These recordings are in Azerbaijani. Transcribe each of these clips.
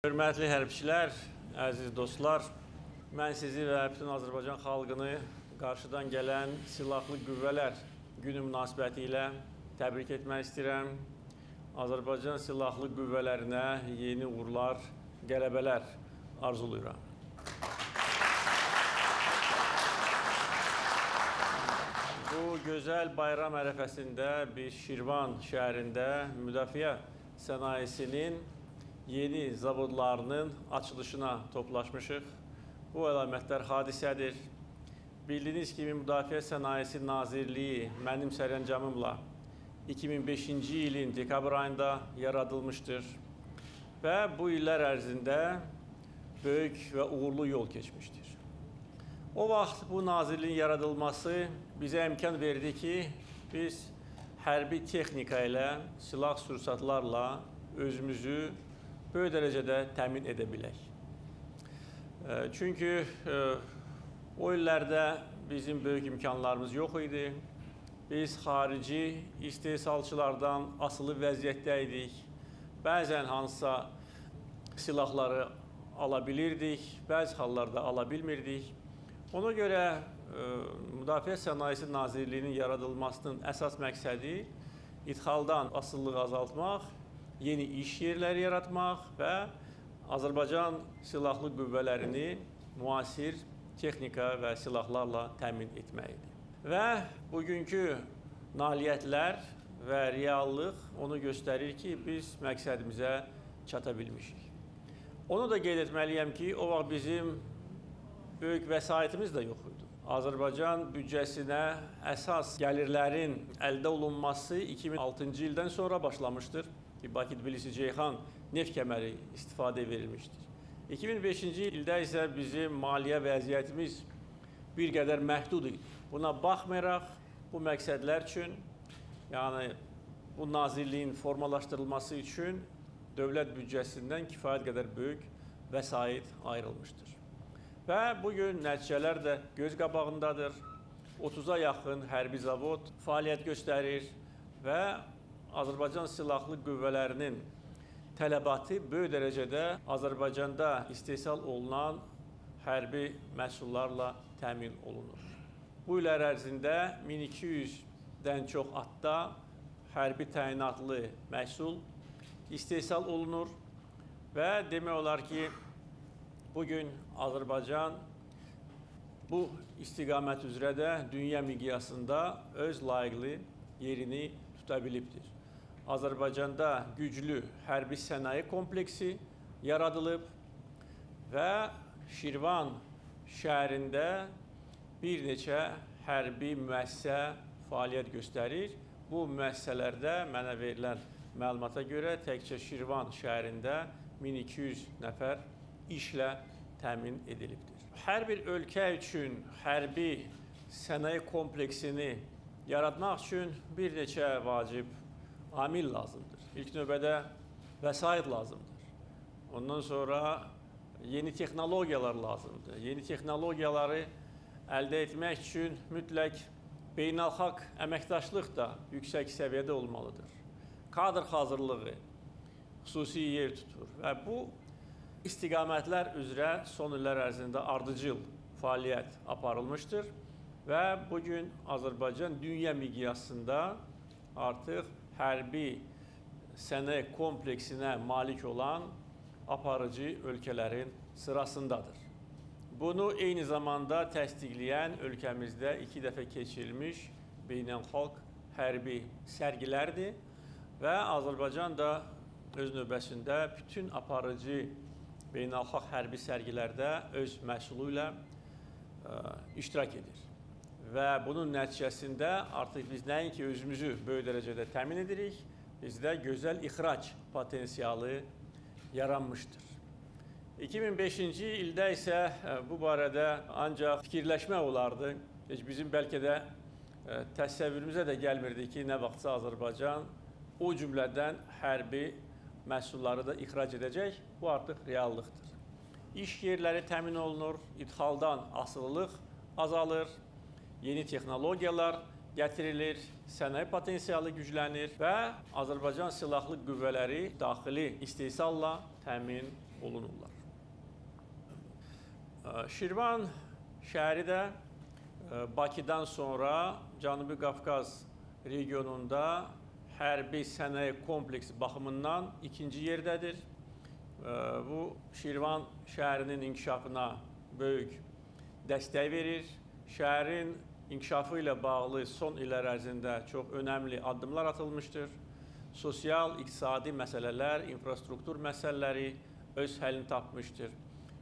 Hörmətli hərbçilər, əziz dostlar, mən sizi və bütün Azərbaycan xalqını qarşıdan gələn silahlı qüvvələr günü münasibəti ilə təbrik etmək istəyirəm. Azərbaycan silahlı qüvvələrinə yeni uğurlar, qələbələr arzulayıram. Bu gözəl bayram ərəfəsində biz Şirvan şəhərində müdafiə sənayesinin yeni zavodlarının açılışına toplaşmışıq. Bu əlamətdar hadisədir. Bildiyiniz kimi Müdafiə Sənayesi Nazirliyi mənim sərəncamımla 2005-ci ilin dekabr ayında yaradılmışdır və bu illər ərzində böyük və uğurlu yol keçmişdir. O vaxt bu nazirliyin yaradılması bizə imkan verdi ki, biz hərbi texnika ilə, silah sursatlarla özümüzü böyük dərəcədə təmin edə bilək. Çünki o illərdə bizim böyük imkanlarımız yox idi. Biz xarici istehsalçılardan asılı vəziyyətdə idik. Bəzən hansısa silahları ala bilirdik, bəzi hallarda ala bilmirdik. Ona görə Müdafiə Sənayesi Nazirliyinin yaradılmasının əsas məqsədi idxaldan asılılığı azaltmaq, yeni iş yerləri yaratmaq və Azərbaycan silahlı qüvvələrini müasir texnika və silahlarla təmin etmək idi. Və bugünkü nailiyyətlər və reallıq onu göstərir ki, biz məqsədimizə çata bilmişik. Onu da qeyd etməliyəm ki, o vaxt bizim böyük vəsaitimiz də yox idi. Azərbaycan büdcəsinə əsas gəlirlərin əldə olunması 2006-cı ildən sonra başlamışdır ki, Bakı-Tbilisi-Ceyhan neft kəməri istifadə verilmişdir. 2005-ci ildə isə bizim maliyyə vəziyyətimiz bir qədər məhdud idi. Buna baxmayaraq, bu məqsədlər üçün, yəni bu nazirliyin formalaşdırılması üçün dövlət büdcəsindən kifayət qədər böyük vəsait ayrılmışdır. Və bugün nəticələr də göz qabağındadır. 30-a yaxın hərbi zavod fəaliyyət göstərir və Azərbaycan silahlı qüvvələrinin tələbatı böyük dərəcədə Azərbaycanda istehsal olunan hərbi məhsullarla təmin olunur. Bu illər ərzində 1200-dən çox adda hərbi təyinatlı məhsul istehsal olunur və demək olar ki, bugün Azərbaycan bu istiqamət üzrə də dünya miqyasında öz layiqli yerini tuta bilibdir. Azərbaycanda güclü hərbi sənaye kompleksi yaradılıb və Şirvan şəhərində bir neçə hərbi müəssisə fəaliyyət göstərir. Bu müəssisələrdə mənə verilən məlumata görə təkcə Şirvan şəhərində 1200 nəfər işlə təmin edilibdir. Hər bir ölkə üçün hərbi sənaye kompleksini yaratmaq üçün bir neçə vacib amil lazımdır. İlk növbədə vəsait lazımdır. Ondan sonra yeni texnologiyalar lazımdır. Yeni texnologiyaları əldə etmək üçün mütləq beynəlxalq əməkdaşlıq da yüksək səviyyədə olmalıdır. Kadr hazırlığı xüsusi yer tutur və bu istiqamətlər üzrə son illər ərzində ardıcıl fəaliyyət aparılmışdır və bugün Azərbaycan dünya miqyasında artıq hərbi sənaye kompleksinə malik olan aparıcı ölkələrin sırasındadır. Bunu eyni zamanda təsdiqləyən ölkəmizdə 2 dəfə keçirilmiş beynəlxalq hərbi sərgilərdir və Azərbaycan da öz növbəsində bütün aparıcı beynəlxalq hərbi sərgilərdə öz məhsulu ilə iştirak edir. Və bunun nəticəsində artıq biz nəinki özümüzü böyük dərəcədə təmin edirik, bizdə gözəl ixrac potensialı yaranmışdır. 2005-ci ildə isə bu barədə ancaq fikirləşmək olardı. Bizim bəlkə də təsəvvürümüzə də gəlmirdi ki, nə vaxtsa Azərbaycan o cümlədən hərbi məhsulları da ixrac edəcək. Bu artıq reallıqdır. İş yerləri təmin olunur, idxaldan asılılıq azalır, yeni texnologiyalar gətirilir, sənaye potensialı güclənir və Azərbaycan silahlı qüvvələri daxili istehsalla təmin olunurlar. Şirvan şəhəri də Bakıdan sonra Cənubi Qafqaz regionunda hərbi sənaye kompleksi baxımından ikinci yerdədir. Bu Şirvan şəhərinin inkişafına böyük dəstək verir. Şəhərin inkişafı ilə bağlı son illər ərzində çox önəmli addımlar atılmışdır. Sosial, iqtisadi məsələlər, infrastruktur məsələləri öz həllini tapmışdır.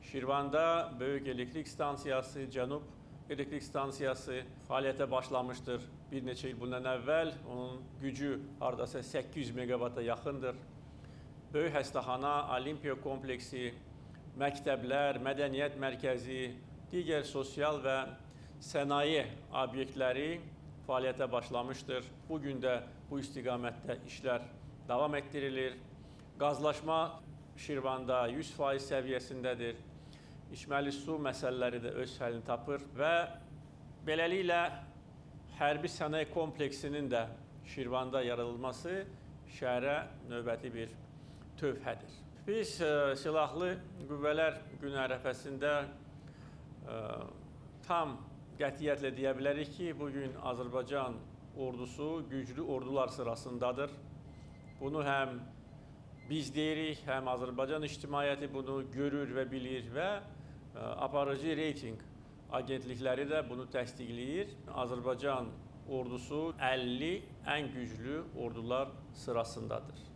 Şirvanda böyük elektrik stansiyası, Cənub elektrik stansiyası fəaliyyətə başlamışdır. Bir neçə il bundan əvvəl onun gücü hardasa 800 megavata yaxındır. Böyük həstəxana, Olimpiya kompleksi, məktəblər, mədəniyyət mərkəzi, digər sosial və sənaye obyektləri fəaliyyətə başlamışdır. Bugün də bu istiqamətdə işlər davam etdirilir. Qazlaşma Şirvanda 100% səviyyəsindədir. İçməli su məsələləri də öz həllini tapır və beləliklə hərbi sənaye kompleksinin də Şirvanda yaradılması şəhərə növbəti bir tövhədir. Biz silahlı qüvvələr günü ərəfəsində tam qətiyyətlə deyə bilərik ki, bugün Azərbaycan ordusu güclü ordular sırasındadır. Bunu həm biz deyirik, həm Azərbaycan ictimaiyyəti bunu görür və bilir və aparıcı reyting agentlikləri də bunu təsdiqləyir. Azərbaycan ordusu 50 ən güclü ordular sırasındadır.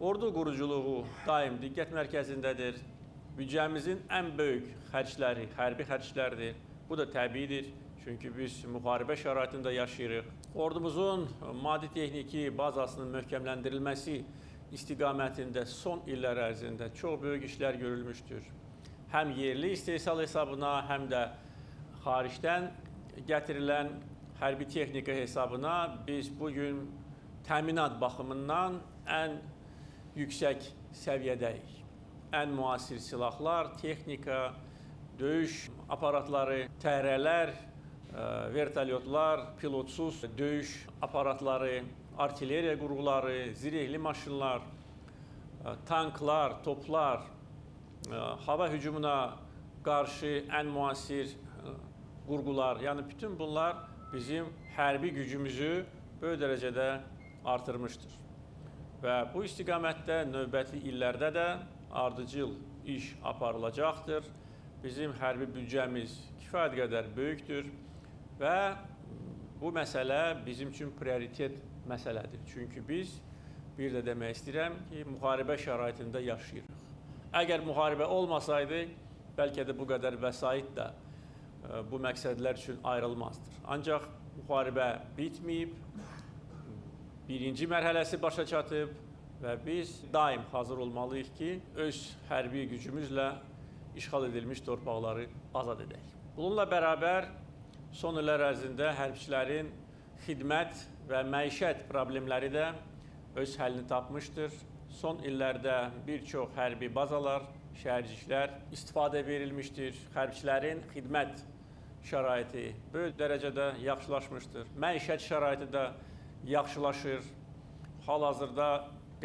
Ordu quruculuğu daim diqqət mərkəzindədir. Büdcəmizin ən böyük xərcləri hərbi xərclərdir. Bu da təbiidir, çünki biz müharibə şəraitində yaşayırıq. Ordumuzun maddi-texniki bazasının möhkəmləndirilməsi istiqamətində son illər ərzində çox böyük işlər görülmüşdür. Həm yerli istehsal hesabına, həm də xaricdən gətirilən hərbi texnika hesabına biz bugün təminat baxımından ən yüksək səviyyədəyik. Ən müasir silahlar, texnika, döyüş aparatları, təyyarələr, vertolyotlar, pilotsuz döyüş aparatları, artilleriya qurğuları, zirehli maşınlar, tanklar, toplar, hava hücumuna qarşı ən müasir qurğular, yəni bütün bunlar bizim hərbi gücümüzü böyük dərəcədə artırmışdır. Və bu istiqamətdə növbəti illərdə də ardıcıl iş aparılacaqdır. Bizim hərbi büdcəmiz kifayət qədər böyükdür və bu məsələ bizim üçün prioritet məsələdir. Çünki biz bir də demək istəyirəm ki, müharibə şəraitində yaşayırıq. Əgər müharibə olmasaydı, bəlkə də bu qədər vəsait də bu məqsədlər üçün ayrılmazdır. Ancaq müharibə bitməyib, birinci mərhələsi başa çatıb və biz daim hazır olmalıyıq ki, öz hərbi gücümüzlə işğal edilmiş torpaqları azad edək. Bununla bərabər son illər ərzində hərbçilərin xidmət və məişət problemləri də öz həllini tapmışdır. Son illərdə bir çox hərbi bazalar, şəhərciklər istifadə verilmişdir. Hərbçilərin xidmət şəraiti böyük dərəcədə yaxşılaşmışdır. Məişət şəraiti də yaxşılaşır. Hal-hazırda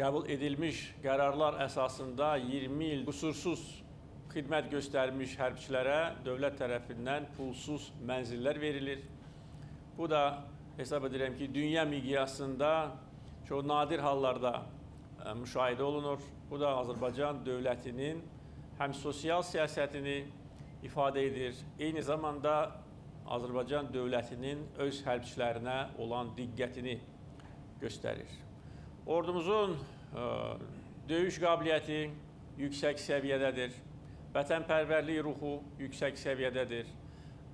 qəbul edilmiş qərarlar əsasında 20 il qüsursuz xidmət göstərmiş hərbçilərə dövlət tərəfindən pulsuz mənzillər verilir. Bu da hesab edirəm ki, dünya miqyasında çox nadir hallarda müşahidə olunur. Bu da Azərbaycan dövlətinin həm sosial siyasətini ifadə edir, eyni zamanda Azərbaycan dövlətinin öz hərbçilərinə olan diqqətini göstərir. Ordumuzun döyüş qabiliyyəti yüksək səviyyədədir, vətənpərvərlik ruhu yüksək səviyyədədir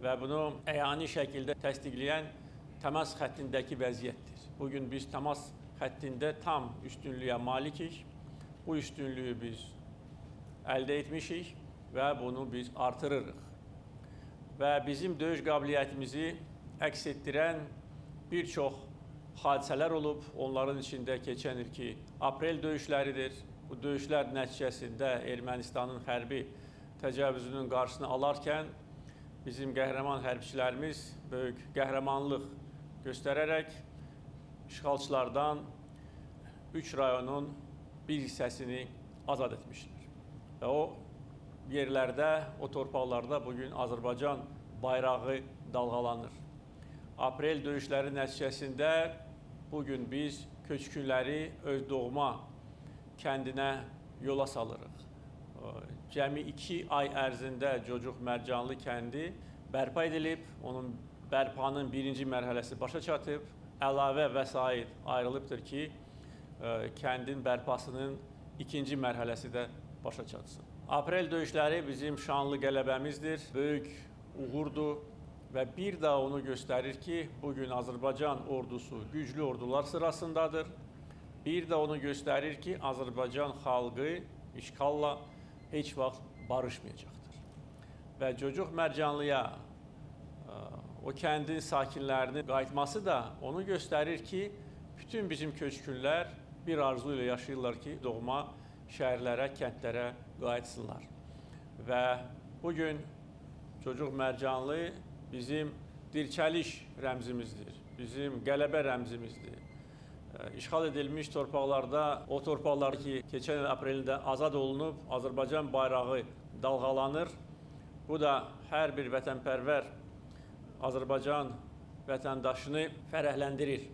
və bunu əyani şəkildə təsdiqləyən təmas xəttindəki vəziyyətdir. Bugün biz təmas xəttində tam üstünlüyə malikik. Bu üstünlüyü biz əldə etmişik və bunu biz artırırıq. Və bizim döyüş qabiliyyətimizi əks etdirən bir çox hadisələr olub. Onların içində keçən ilki aprel döyüşləridir. Bu döyüşlər nəticəsində Ermənistanın hərbi təcavüzünün qarşısını alarkən bizim qəhrəman hərbçilərimiz böyük qəhrəmanlıq göstərərək işğalçılardan 3 rayonun bir hissəsini azad etmişlər. və o yerlərdə, o torpaqlarda bugün Azərbaycan bayrağı dalğalanır. Aprel döyüşləri nəticəsində bugün biz köçkünləri öz doğma kəndinə yola salırıq. Cəmi 2 ay ərzində Cocuq Mərcanlı kəndi bərpa edilib, onun bərpanın birinci mərhələsi başa çatıb, əlavə vəsait ayrılıbdır ki, kəndin bərpasının ikinci mərhələsi də başa çatsın. Aprel döyüşləri bizim şanlı qələbəmizdir, böyük uğurdur və bir daha onu göstərir ki, bugün Azərbaycan ordusu güclü ordular sırasındadır. Bir də onu göstərir ki, Azərbaycan xalqı işğalla heç vaxt barışmayacaqdır. Və Cocuq Mərcanlıya o kəndin sakinlərinin qayıtması da onu göstərir ki, bütün bizim köçkünlər bir arzu ilə yaşayırlar ki, doğma şəhərlərə, kəndlərə qayıtsınlar. Və bugün Cocuq Mərcanlı bizim dirçəliş rəmzimizdir, bizim qələbə rəmzimizdir. İşğal edilmiş torpaqlarda, o torpaqlar ki, keçən il aprelində azad olunub, Azərbaycan bayrağı dalğalanır. Bu da hər bir vətənpərvər Azərbaycan vətəndaşını fərəhləndirir.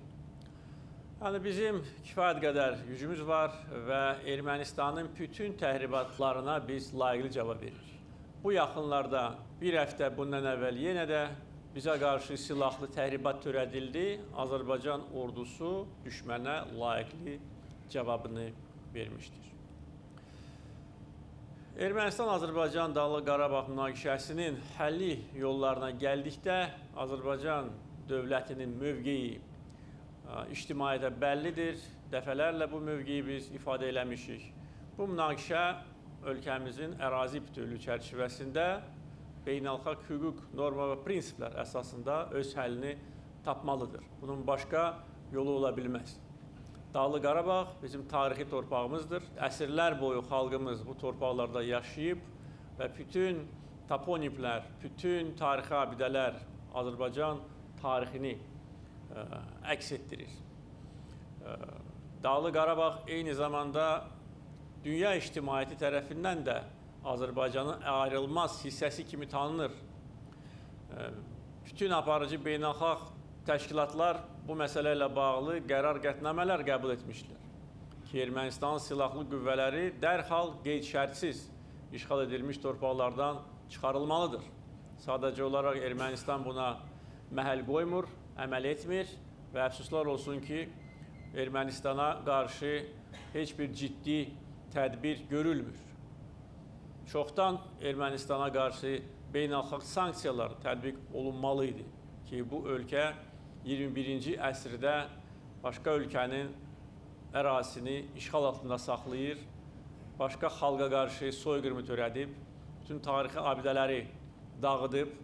Yəni bizim kifayət qədər gücümüz var və Ermənistanın bütün təhribatlarına biz layiqli cavab veririk. Bu yaxınlarda bir həftə bundan əvvəl yenə də bizə qarşı silahlı təhribat törədildi. Azərbaycan ordusu düşmənə layiqli cavabını vermişdir. Ermənistan-Azərbaycan Dağlıq Qarabağ münaqişəsinin həlli yollarına gəldikdə Azərbaycan dövlətinin mövqeyi ictimaiyyətə bəllidir. Dəfələrlə bu mövqeyi biz ifadə eləmişik. Bu münaqişə ölkəmizin ərazi bütövlüyü çərçivəsində beynəlxalq hüquq, norma və prinsiplər əsasında öz həllini tapmalıdır. Bunun başqa yolu ola bilməz. Dağlıq Qarabağ bizim tarixi torpağımızdır. Əsrlər boyu xalqımız bu torpaqlarda yaşayıb və bütün toponimlər, bütün tarixi abidələr Azərbaycan tarixini əks etdirir. Dağlıq Qarabağ eyni zamanda dünya ictimaiyyəti tərəfindən də Azərbaycanın ayrılmaz hissəsi kimi tanınır. Bütün aparıcı beynəlxalq təşkilatlar bu məsələ ilə bağlı qərar qətnamələr qəbul etmişlər ki, Ermənistan silahlı qüvvələri dərhal qeyd-şərtsiz işğal edilmiş torpaqlardan çıxarılmalıdır. Sadəcə olaraq Ermənistan buna məhəl qoymur, əməl etmir və əfsuslar olsun ki, Ermənistana qarşı heç bir ciddi tədbir görülmür. Çoxdan Ermənistana qarşı beynəlxalq sanksiyalar tətbiq olunmalıydı ki, bu ölkə 21-ci əsrdə başqa ölkənin ərazisini işğal altında saxlayır, başqa xalqa qarşı soyqırımı törədib, bütün tarixi abidələri dağıdıb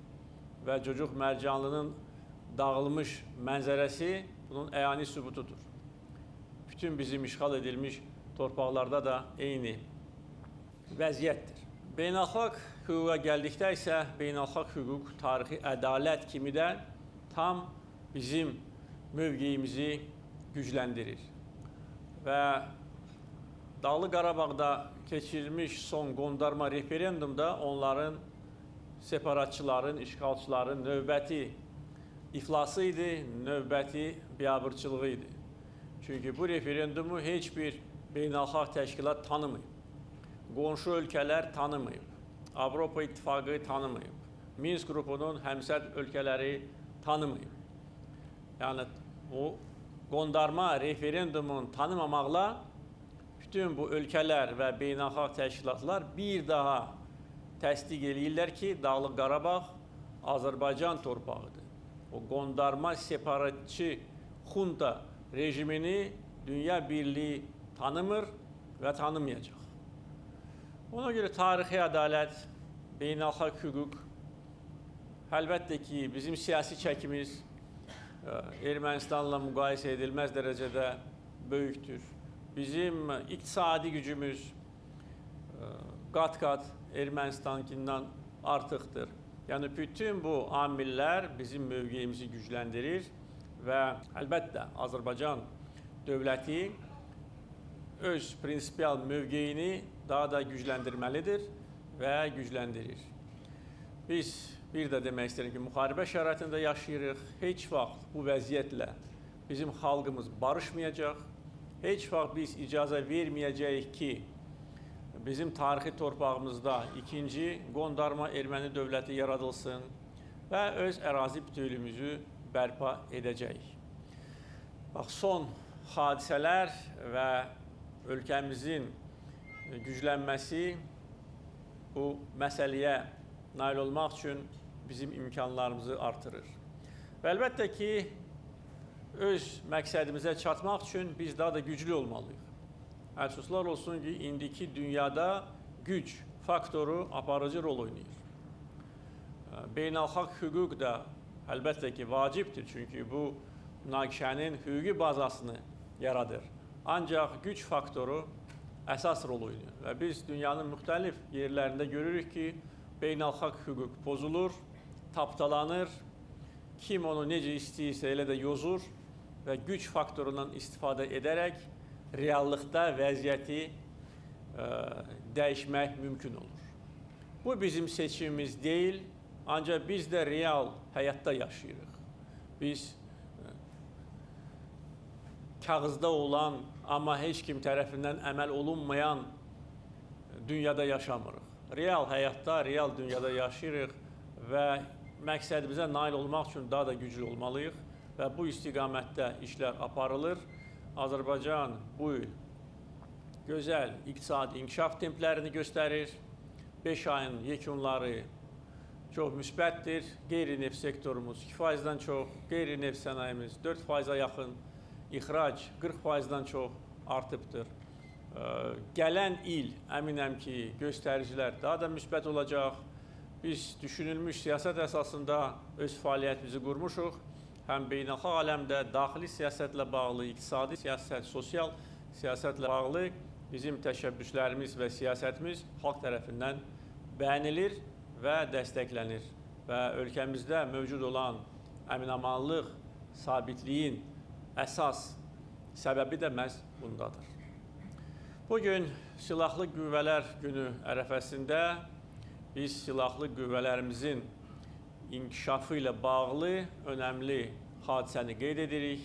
və Cocuq Mərcanlının dağılmış mənzərəsi bunun əyani sübutudur. Bütün bizim işğal edilmiş torpaqlarda da eyni vəziyyətdir. Beynəlxalq hüquqa gəldikdə isə beynəlxalq hüquq, tarixi ədalət kimi də tam bizim mövqeyimizi gücləndirir. Və Dağlıq Qarabağda keçirilmiş son qondarma referendumda onların separatçıların, işğalçıların növbəti iflası idi, növbəti biabırçılığı idi. Çünki bu referendumu heç bir beynəlxalq təşkilat tanımayıb. Qonşu ölkələr tanımayıb. Avropa İttifaqı tanımayıb. Minsk qrupunun həmsərd ölkələri tanımayıb. Yəni, o qondarma referendumun tanımamaqla bütün bu ölkələr və beynəlxalq təşkilatlar bir daha təsdiq eləyirlər ki, Dağlıq Qarabağ Azərbaycan torpağıdır. O qondarma separatçı xunta rejimini dünya birliyi tanımır və tanımayacaq. Ona görə tarixi ədalət, beynəlxalq hüquq, əlbəttə ki, bizim siyasi çəkimiz Ermənistanla müqayisə edilməz dərəcədə böyükdür. Bizim iqtisadi gücümüz qat-qat Ermənistankindən artıqdır. Yəni, bütün bu amillər bizim mövqeyimizi gücləndirir və əlbəttə Azərbaycan dövləti öz prinsipial mövqeyini daha da gücləndirməlidir və gücləndirir. Biz bir də demək istəyirəm ki, müharibə şəraitində yaşayırıq. Heç vaxt bu vəziyyətlə bizim xalqımız barışmayacaq. Heç vaxt biz icazə verməyəcəyik ki, bizim tarixi torpağımızda ikinci qondarma erməni dövləti yaradılsın və öz ərazi bütövlüyümüzü bərpa edəcəyik. Bax, son hadisələr və ölkəmizin güclənməsi bu məsələyə nail olmaq üçün bizim imkanlarımızı artırır. Və əlbəttə ki, öz məqsədimizə çatmaq üçün biz daha da güclü olmalıyıq. Əfsuslar olsun ki, indiki dünyada güc faktoru aparıcı rol oynayır. Beynəlxalq hüquq da əlbəttə ki, vacibdir, çünki bu münaqişənin hüquqi bazasını yaradır. Ancaq güc faktoru əsas rol oynayır və biz dünyanın müxtəlif yerlərində görürük ki, beynəlxalq hüquq pozulur, tapdalanır, kim onu necə istəyirsə elə də yozur və güc faktorundan istifadə edərək reallıqda vəziyyəti dəyişmək mümkün olur. Bu bizim seçimimiz deyil, ancaq biz də real həyatda yaşayırıq. Biz kağızda olan, amma heç kim tərəfindən əməl olunmayan dünyada yaşamırıq. Real həyatda, real dünyada yaşayırıq və məqsədimizə nail olmaq üçün daha da güclü olmalıyıq və bu istiqamətdə işlər aparılır. Azərbaycan bu il gözəl iqtisadi inkişaf templərini göstərir. 5 ayın yekunları çox müsbətdir. Qeyri-neft sektorumuz 2%-dən çox, qeyri-neft sənayemiz 4%-a yaxın, ixrac 40%-dan çox artıbdır. Gələn il əminəm ki, göstəricilər daha da müsbət olacaq. Biz düşünülmüş siyasət əsasında öz fəaliyyətimizi qurmuşuq. Həm beynəlxalq aləmdə daxili siyasətlə bağlı, iqtisadi siyasət, sosial siyasətlə bağlı bizim təşəbbüslərimiz və siyasətimiz xalq tərəfindən bəyənilir və dəstəklənir. Və ölkəmizdə mövcud olan əminamanlıq, sabitliyin əsas səbəbi də məhz bundadır. Bugün Silahlı Qüvvələr Günü ərəfəsində biz silahlı qüvvələrimizin inkişafı ilə bağlı önəmli hadisəni qeyd edirik.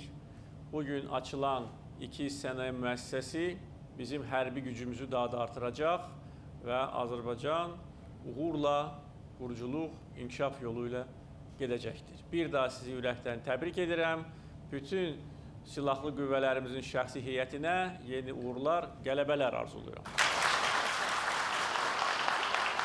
Bugün açılan 2 sənaye müəssisəsi bizim hərbi gücümüzü daha da artıracaq və Azərbaycan uğurla quruculuq, inkişaf yolu ilə gedəcəkdir. Bir daha sizi ürəkdən təbrik edirəm. Bütün silahlı qüvvələrimizin şəxsi heyətinə yeni uğurlar, qələbələr arzuluyorum.